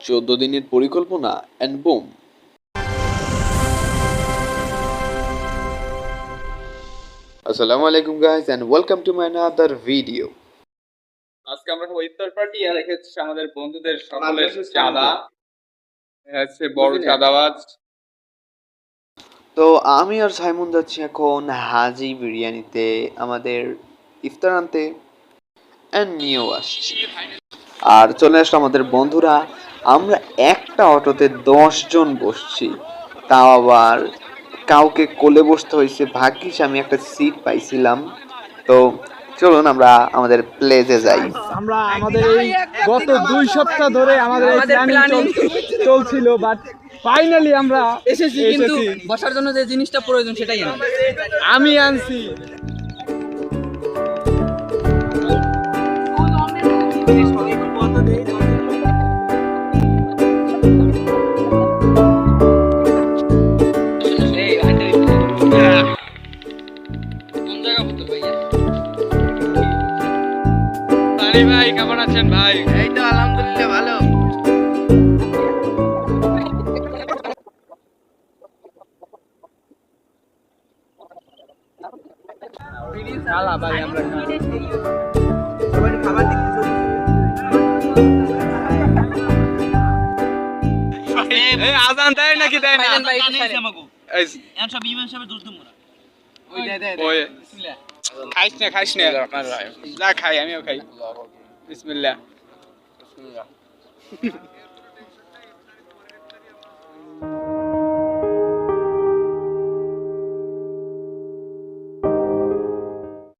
14 দিনের পরিকল্পনা and boom. আসসালামু আলাইকুম guys and welcome to my another video. আজকে আমরা খাবো ইফতার পার্টি আর এখানে আমাদের বন্ধুদের সকলের চাঁদা হচ্ছে বড় চাঁদাবাজ। তো আমি আর সাইমন যাচ্ছি এখন হাজি বিরিয়ানিতে আমাদের ইফতার আনতে অ্যান্ড নিয়েও আসছি। আর চলে আসলো আমাদের বন্ধুরা। আমরা একটা অটোতে 10 জন বসছি, তাও আবার কাউকে কোলে বসতে হয়েছে। ভাগ্যিস আমি একটা সিট পাইছিলাম। তো চলুন আমরা আমাদের প্লেসে যাই। আমরা আমাদের এই গত 2 সপ্তাহ ধরে আমাদের এই প্ল্যানিং চলছিল, বাট ফাইনালি আমরা এসেছি, কিন্তু বসার জন্য যে জিনিসটা প্রয়োজন সেটাই আমি আনছি। ভাই কেমন আছেন ভাই? এই তো আলহামদুলিল্লাহ ভালো। ভাই আমরা এই আজান দেয় নাকি দেয় না? ওই খাইস না যা খাই আমিও খাই। বিসমিল্লাহ।